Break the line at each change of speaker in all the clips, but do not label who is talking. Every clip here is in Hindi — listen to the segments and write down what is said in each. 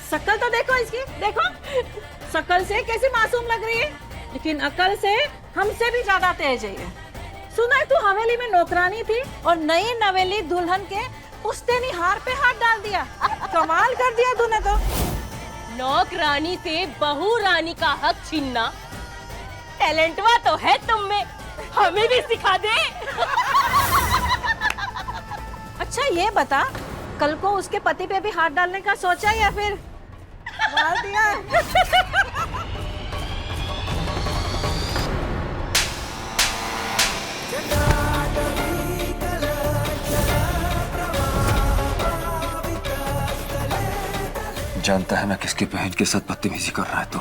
शक्ल तो देखो इसकी, देखो शक्ल से कैसी मासूम लग रही है, लेकिन अकल से हमसे भी ज्यादा तेज है ये। सुना है तू हवेली में नौकरानी थी और नई नवेली दुल्हन के पुश्तैनी हार पे हाथ डाल दिया। कमाल कर दिया तूने तो।
नौकरानी से बहू रानी का हक छीनना टैलेंटवा तो है तुम में, हमें भी सिखा दे।
अच्छा ये बता, कल को उसके पति पे भी हाथ डालने का सोचा या फिर डाल दिया?
जानता है ना किसकी बहन के साथ बदतमीजी कर रहा है तो।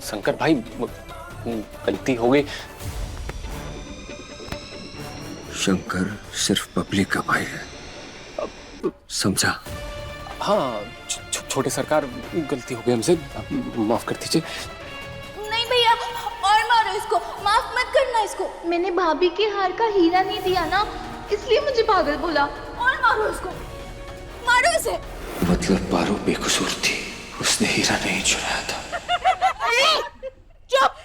शंकर भाई गलती हो गई।
शंकर सिर्फ पब्लिक का भाई है, समझा?
हाँ छोटे सरकार, गलती हो गई हमसे, माफ कर दीजिए।
नहीं भैया, और मारो इसको, माफ मत करना इसको। मैंने भाभी के हार का हीरा नहीं दिया ना, इसलिए मुझे पागल बोला। और मारो इसको, मारो इसे।
मतलब पारो बेकसूर थी, उसने हीरा नहीं चुराया था।
चुप!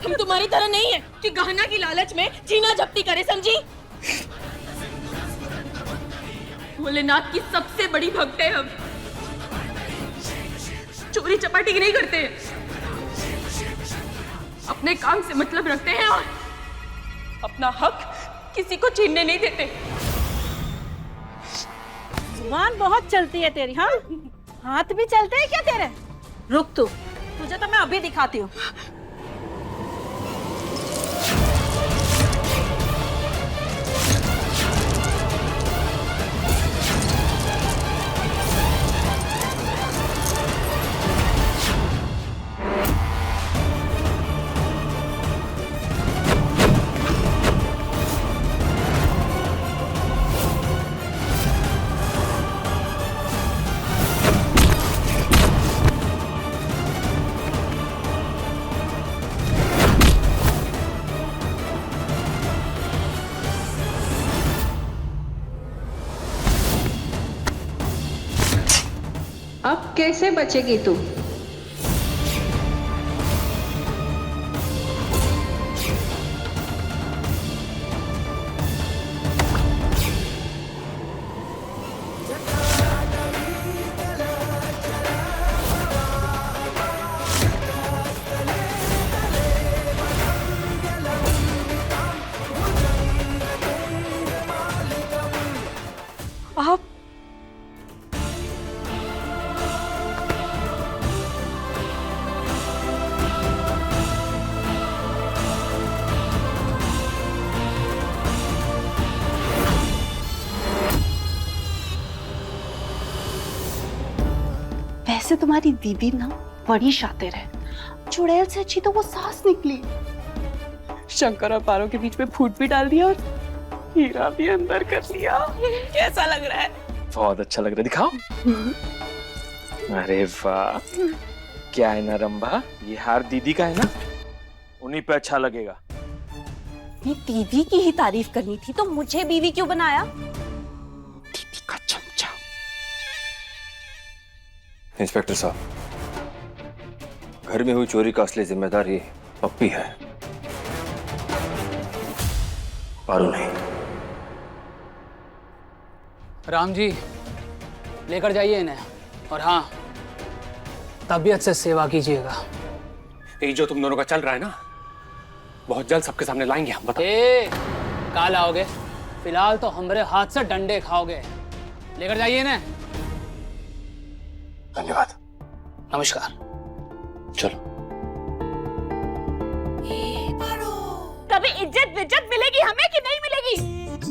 हम तुम्हारी तरह नहीं है कि गहना की लालच में जीना जब्ती करे, समझी? भोलेनाथ की सबसे बड़ी भक्त है हम, चोरी चपाटी नहीं करते, अपने काम से मतलब रखते हैं और अपना हक किसी को छीनने नहीं देते।
जुबान बहुत चलती है तेरी। हाँ, हाथ भी चलते हैं क्या तेरे? रुक तू, तुझे तो मैं अभी दिखाती हूँ।
अब कैसे बचेगी तू?
आप
वैसे तुम्हारी दीदी ना बड़ी शातिर है, चुड़ैल से अच्छी तो वो सास निकली।
शंकर और पारो के बीच में फूट भी डाल दिया और हीरा भी अंदर कर लिया। कैसा लग रहा है?
बहुत अच्छा लग रहा है, दिखाओ। अरे वाह, क्या है ना रंभा, ये हार दीदी का है ना, उन्हीं पे अच्छा लगेगा।
ये दीदी की ही तारीफ करनी थी तो मुझे बीवी क्यों बनाया?
दीदी का चमचा।
इंस्पेक्टर साहब, घर में हुई चोरी का असली जिम्मेदारी पप्पी है, पारू नहीं।
राम जी, लेकर जाइए इन्हें, और हाँ, तबीयत से सेवा कीजिएगा।
ये जो तुम दोनों का चल रहा है ना, बहुत जल्द सबके सामने लाएंगे हम, बताओ।
काल आओगे, फिलहाल तो हमारे हाथ से डंडे खाओगे। लेकर जाइए इन्हें।
धन्यवाद।
नमस्कार।
चलो।
कभी इज्जत विज्जत मिलेगी हमें कि नहीं मिलेगी?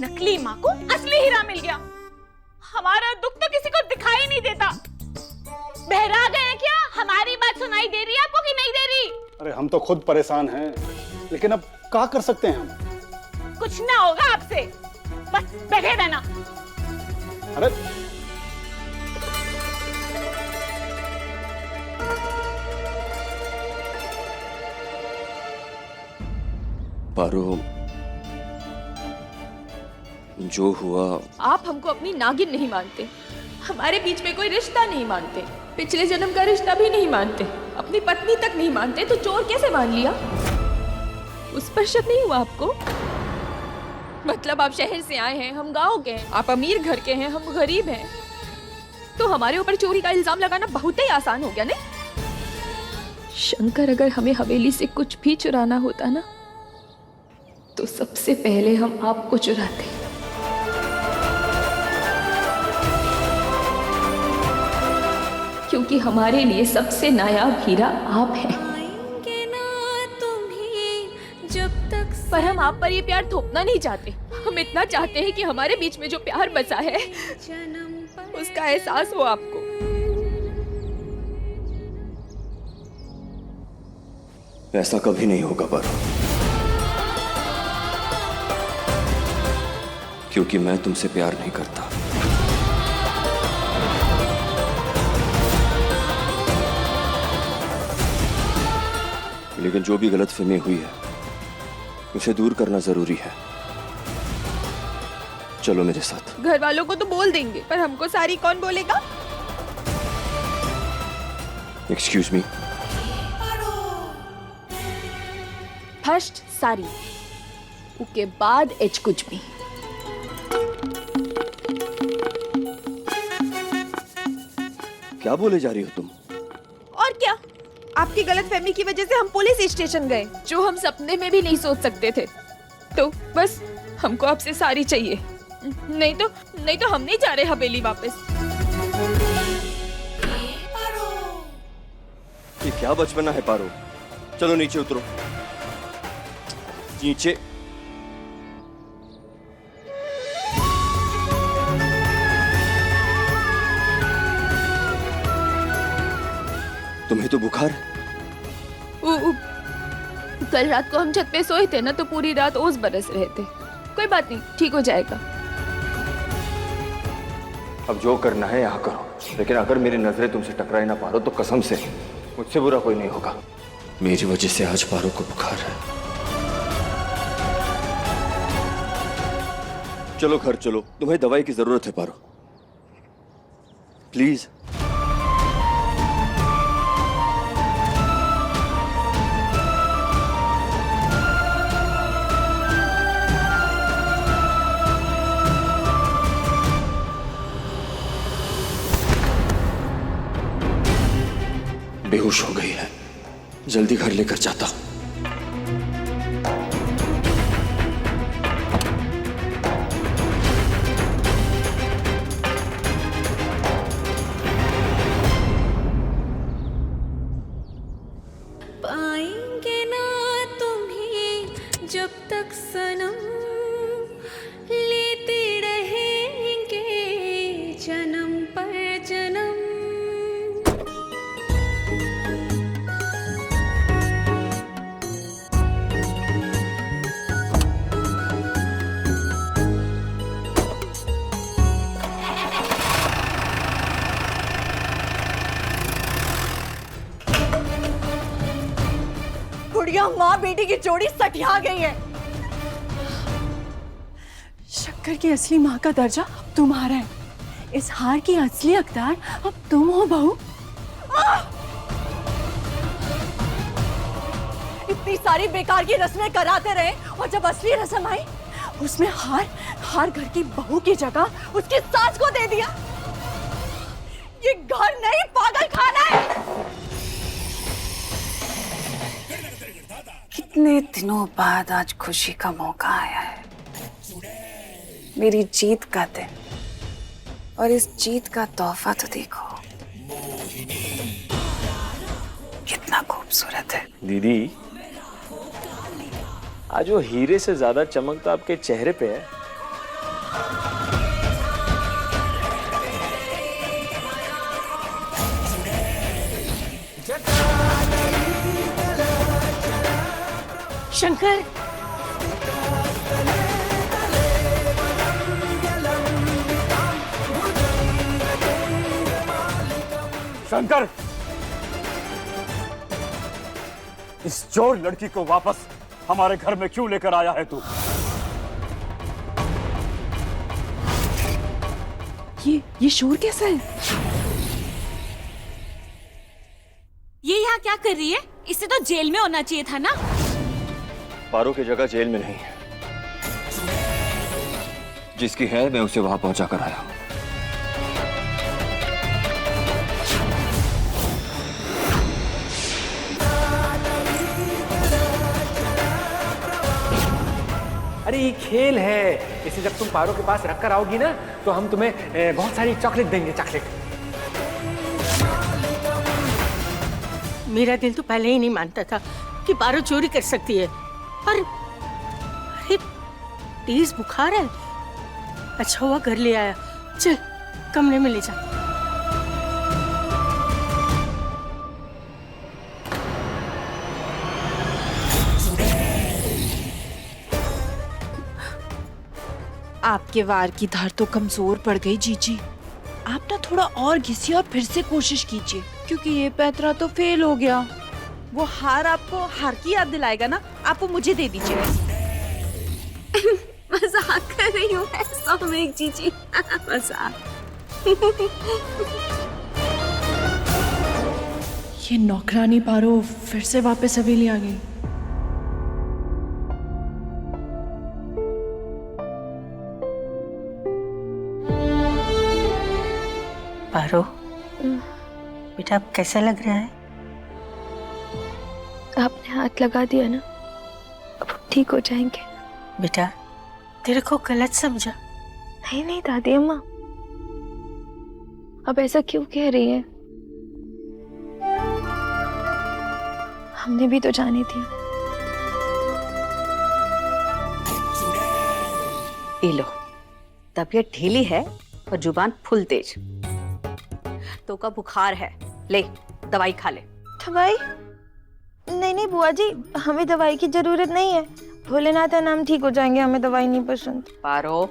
नकली माँ को असली हीरा मिल गया। हमारा दुख तो किसी को दिखाई नहीं देता। बहरा गए हैं क्या? हमारी बात सुनाई दे रही है आपको कि नहीं दे रही?
अरे हम तो खुद परेशान हैं, लेकिन अब क्या कर सकते हैं हम?
कुछ ना होगा आपसे, बस बैठे रहना।
अरे
पारू, जो हुआ,
आप हमको अपनी नागिन नहीं मानते, हमारे बीच में कोई रिश्ता नहीं मानते, पिछले जन्म का रिश्ता भी नहीं मानते, अपनी पत्नी तक नहीं मानते, तो चोर कैसे मान लिया? उस पर शक नहीं हुआ आपको? मतलब आप शहर से आए हैं, हम गांव के हैं, आप अमीर घर के हैं, हम गरीब हैं, तो हमारे ऊपर चोरी का इल्जाम लगाना बहुत ही आसान हो गया नहीं? शंकर, अगर हमें हवेली से कुछ भी चुराना होता ना, तो सबसे पहले हम आपको चुराते। क्योंकि हमारे लिए सबसे नायाब हीरा आप हैं। पर हम आप पर ये प्यार थोपना नहीं चाहते, हम इतना चाहते हैं कि हमारे बीच में जो प्यार बसा है उसका एहसास हो आपको।
ऐसा कभी नहीं होगा पारो, क्योंकि मैं तुमसे प्यार नहीं करता। लेकिन जो भी गलतफहमी हुई है उसे दूर करना जरूरी है। चलो मेरे साथ।
घर वालों को तो बोल देंगे, पर हमको सारी कौन बोलेगा?
Excuse me.
फर्स्ट सारी, उसके बाद एच कुछ भी।
क्या बोले जा रही हो तुम?
और क्या, आपकी गलतफहमी की वजह से हम पुलिस स्टेशन गए, जो हम सपने में भी नहीं सोच सकते थे। तो बस हमको आपसे सारी चाहिए, नहीं तो हम नहीं जा रहे हवेली वापस।
ये क्या बचपना है पारो? चलो नीचे उतरो, नीचे। तुम्हें तो बुखार है।
कल रात को हम छत पे सोए थे ना, तो पूरी रात ओस बरस रहे थे। कोई बात नहीं, ठीक हो जाएगा।
अब जो करना है यहाँ करो, लेकिन अगर मेरी नजरें तुमसे टकराई ना पारो तो कसम से मुझसे बुरा कोई नहीं होगा। मेरी वजह से आज पारो को बुखार है। चलो घर चलो, तुम्हें दवाई की जरूरत है पारो, प्लीज। बेहोश हो गई है, जल्दी घर लेकर जाता हूं।
पाएंगे ना तुम्हें जब तक सनम, लेते रहेंगे जन्म पर जन्म।
गुड़िया, माँ बेटी की जोड़ी सठिया गई है। शक्कर की असली माँ का दर्जा अब तुम्हारा है। इस हार की असली हकदार अब तुम हो बहू। इतनी सारी बेकार की रस्में कराते रहे, और जब असली रस्म आई उसमें हार घर की बहू की जगह उसकी सास को दे दिया। ये घर नहीं, पागल खाना है।
कितने दिनों बाद आज खुशी का मौका आया है, मेरी जीत का दिन, और इस जीत का तोहफा तो देखो कितना खूबसूरत है।
दीदी, आज वो हीरे से ज्यादा चमक तो आपके चेहरे पे है।
शंकर,
शंकर, इस चोर लड़की को वापस हमारे घर में क्यों लेकर आया है तू?
ये शोर कैसा है?
ये यहाँ क्या कर रही है? इसे तो जेल में होना चाहिए था ना।
पारो की जगह जेल में नहीं है, जिसकी है मैं उसे वहां पहुंचा कर आया हूं।
अरे ये खेल है, इसे जब तुम पारो के पास रख कर आओगी ना तो हम तुम्हें बहुत सारी चॉकलेट देंगे। चॉकलेट।
मेरा दिल तो पहले ही नहीं मानता था कि पारो चोरी कर सकती है। और अरे तेज बुखार है। अच्छा हुआ घर ले आया। चल कमरे में ले जा।
आपके वार की धार तो कमजोर पड़ गई जीजी। आप ना थोड़ा और घिसिए और फिर से कोशिश कीजिए, क्योंकि ये पैतरा तो फेल हो गया। वो हार आपको हार की याद दिलाएगा ना, आप वो मुझे दे दीजिए।
मजाक कर रही हूँ मैं, सामयिक जीजी। मजाक।
ये नौकरानी पारो फिर से वापस हवेली आ गई।
पारो बेटा अब कैसा लग रहा है?
आपने हाथ लगा दिया ना, अब ठीक हो जाएंगे।
बेटा तेरे को गलत समझा।
नहीं नहीं दादी अम्मा, अब ऐसा क्यों कह रही है? हमने भी तो जाने दिया।
ये लो, तबीयत ढीली है और जुबान फुल तेज। तो का बुखार है, ले दवाई खा ले।
दवाई? नहीं नहीं बुआ जी, हमें दवाई की जरूरत नहीं है। भोलेनाथ का नाम, ठीक हो जाएंगे। हमें दवाई नहीं पसंद।
पारो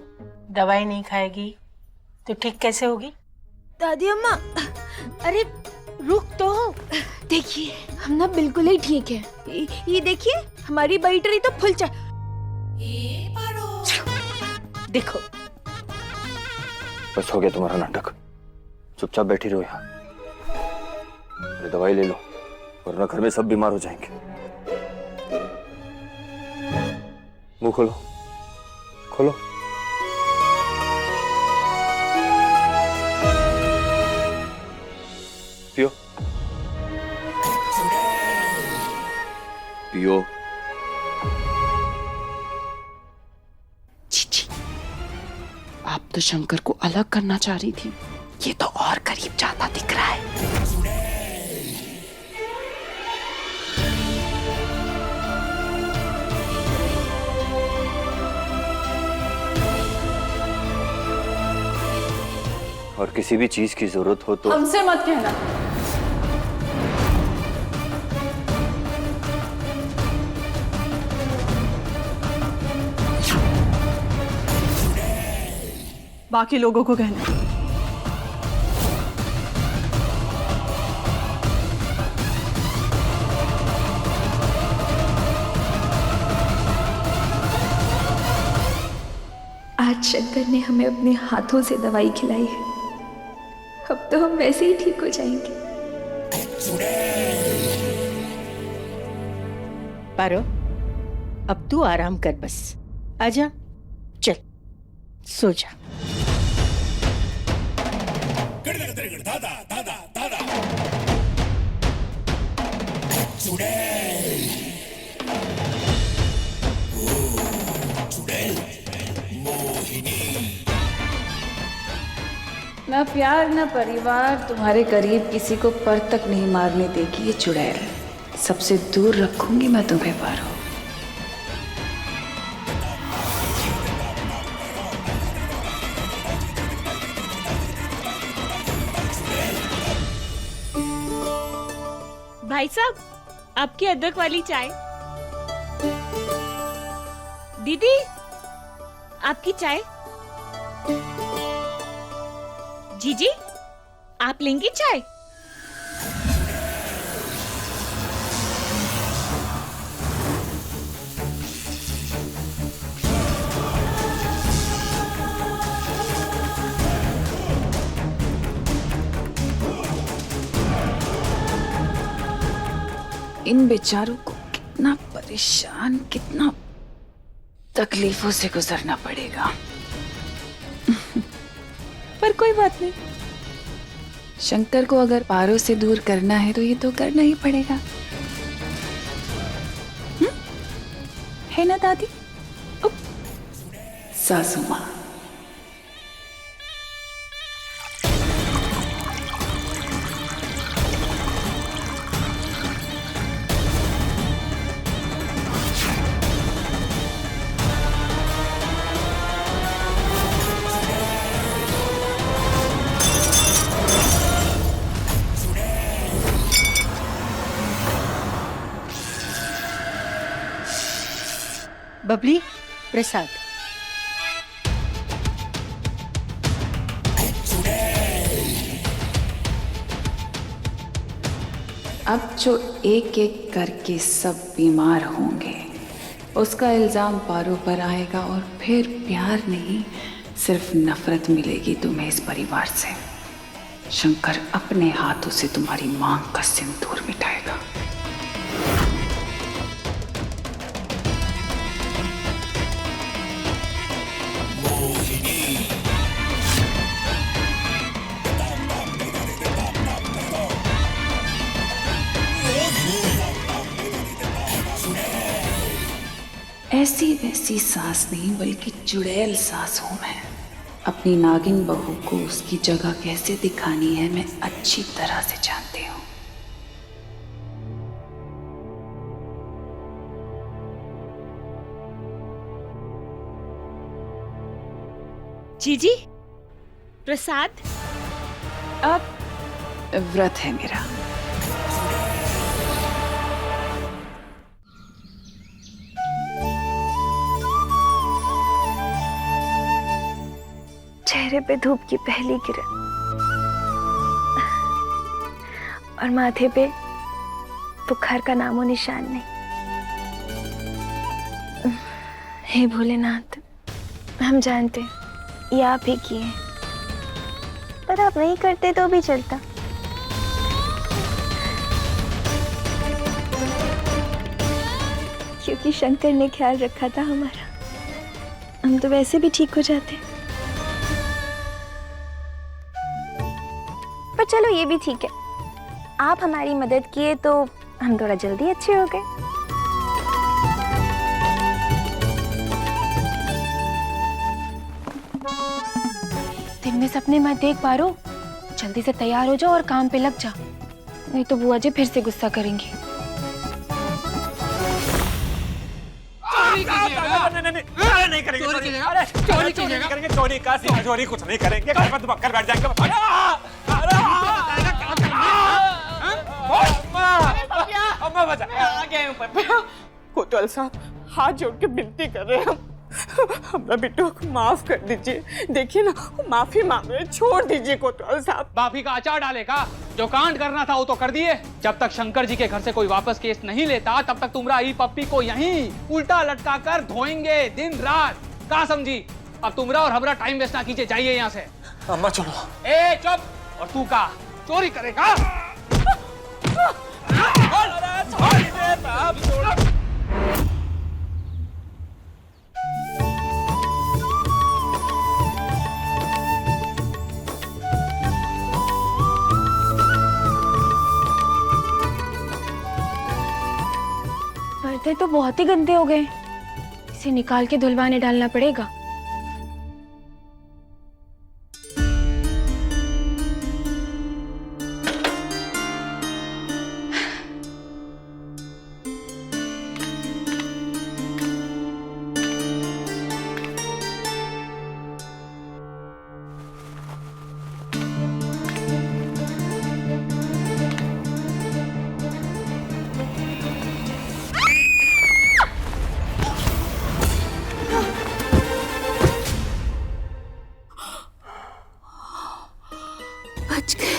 दवाई नहीं खाएगी तो ठीक कैसे होगी?
दादी अम्मा,
अरे रुक तो।
देखिए हम ना बिल्कुल ही ठीक है। ये देखिए हमारी बैटरी तो फुल चढ़।
देखो
बस हो गया तुम्हारा नाटक, चुपचाप बैठी रहो यहाँ। अरे दवाई ले लो, वरना घर में सब बीमार हो जाएंगे। मुंह खोलो, खोलो। पियो, पियो।
जीजी, आप तो शंकर को अलग करना चाह रही थी, ये तो और करीब जाता दिख रहा है।
और किसी भी चीज की जरूरत हो तो
हमसे मत कहना। बाकी लोगों को कहना।
आज शंकर ने हमें अपने हाथों से दवाई खिलाई है, अब तो हम वैसे ही ठीक हो जाएंगे।
पारो अब तू आराम कर, बस आजा, चल सो जा।
ना प्यार ना परिवार तुम्हारे करीब किसी को पर तक नहीं मारने देगी ये चुड़ैल। सबसे दूर रखूंगी मैं तुम्हें पारो।
भाई साहब, आपकी अदरक वाली चाय। दीदी, आपकी चाय। जीजी, आप लेंगी चाय?
इन बेचारों को कितना परेशान, कितना तकलीफों से गुजरना पड़ेगा। पर कोई बात नहीं, शंकर को अगर पारो से दूर करना है तो ये तो करना ही पड़ेगा। है ना दादी? सासू माँ,
बबली, प्रसाद।
अब जो एक एक करके सब बीमार होंगे उसका इल्जाम पारो पर आएगा और फिर प्यार नहीं सिर्फ नफरत मिलेगी तुम्हें इस परिवार से। शंकर अपने हाथों से तुम्हारी मांग का सिंदूर मिटाएगा। ऐसी वैसी सास नहीं बल्कि चुड़ैल सास हूं मैं। अपनी नागिन बहू को उसकी जगह कैसे दिखानी है मैं अच्छी तरह से जानती हूँ।
जीजी, प्रसाद।
अब व्रत है मेरा।
चेहरे पे धूप की पहली किरण और माथे पे बुखार का नामो निशान नहीं। हे भोलेनाथ, हम जानते ये आप ही किए, पर आप नहीं करते तो भी चलता। क्योंकि शंकर ने ख्याल रखा था हमारा, हम तो वैसे भी ठीक हो जाते। पर चलो ये भी ठीक है, आप हमारी मदद किए तो हम थोड़ा जल्दी अच्छे हो गए। दिन में सपने मत देख पा रहो, जल्दी से तैयार हो जाओ और काम पे लग जा, नहीं तो बुआ जी फिर से गुस्सा करेंगी।
नहीं करेंगे, चोरी का चोरी कुछ नहीं करेंगे, घर पर दुबक्कर बैठ जाएंगे। अम्मा बचा आ गए ऊपर।
कोतवाल साहब, हाथ जोड़ के विनती कर रहे हैं हम, हमारा बेटो को माफ कर दीजिए। देखिए ना, माफी मांग रहे, छोड़ दीजिए कोतवाल साहब।
माफी का अचार डालेगा, जो कांड करना था वो तो कर दिए। जब तक शंकर जी के घर से कोई वापस केस नहीं लेता तब तक तुमरा ई पप्पी को यहीं उल्टा लटका कर धोएंगे दिन रात। का समझी? अब तुमरा और हमरा टाइम वेस्ट ना कीजिए, जाइए यहाँ से।
अम्मा चलो।
ए चुप। और तू का चोरी करेगा?
पर्दे तो बहुत ही गंदे हो गए, इसे निकाल के धुलवाने डालना पड़ेगा।
बच गए।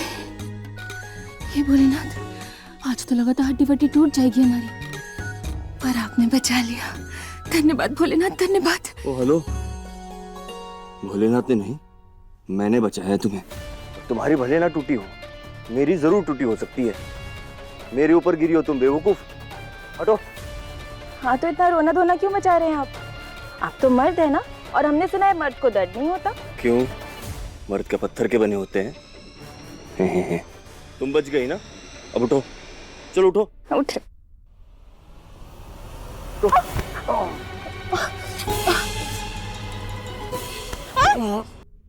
हे भोलेनाथ, आज तो लगा था हड्डी वड्डी टूट जाएगी हमारी, पर आपने बचा लिया। धन्यवाद भोलेनाथ, धन्यवाद।
ओ हेलो, भोलेनाथ ने नहीं, मैंने बचाया है तुम्हें। तुम्हारी भले ना टूटी हो, मेरी जरूर टूटी हो सकती है। मेरे ऊपर गिरी हो तुम बेवकूफ, हटो।
हाँ तो इतना रोना धोना क्यों मचा रहे हैं आप तो मर्द है ना, और हमने सुना है मर्द को दर्द नहीं होता।
क्यों? मर्द के पत्थर के बने होते हैं। तुम बच गई ना, अब उठो, चलो उठो।
उठ।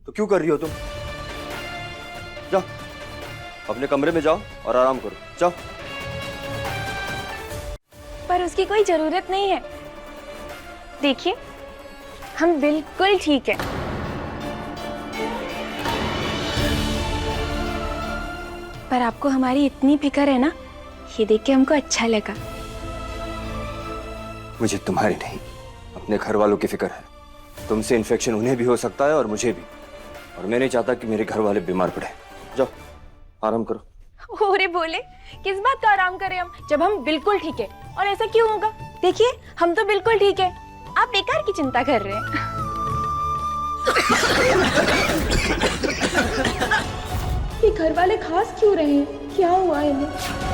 तो क्यों कर रही हो तुम? जाओ अपने कमरे में जाओ और आराम करो, जाओ।
पर उसकी कोई जरूरत नहीं है। देखिए हम बिल्कुल ठीक है। पर आपको हमारी इतनी फिक्र है ना, ये देख के हमको अच्छा लगा।
मुझे तुम्हारी नहीं, अपने घर वालों की फिक्र है। तुमसे इन्फेक्शन उन्हें भी हो सकता है और मुझे भी, और मैं नहीं चाहता कि मेरे घर वाले बीमार पड़े। जाओ आराम करो।
अरे बोले किस बात का आराम करें हम, जब हम बिल्कुल ठीक है। और ऐसा क्यों होगा? देखिए हम तो बिल्कुल ठीक है, आप बेकार की चिंता कर रहे हैं। ये घर वाले खास क्यों रहे हैं? क्या हुआ इन्हें?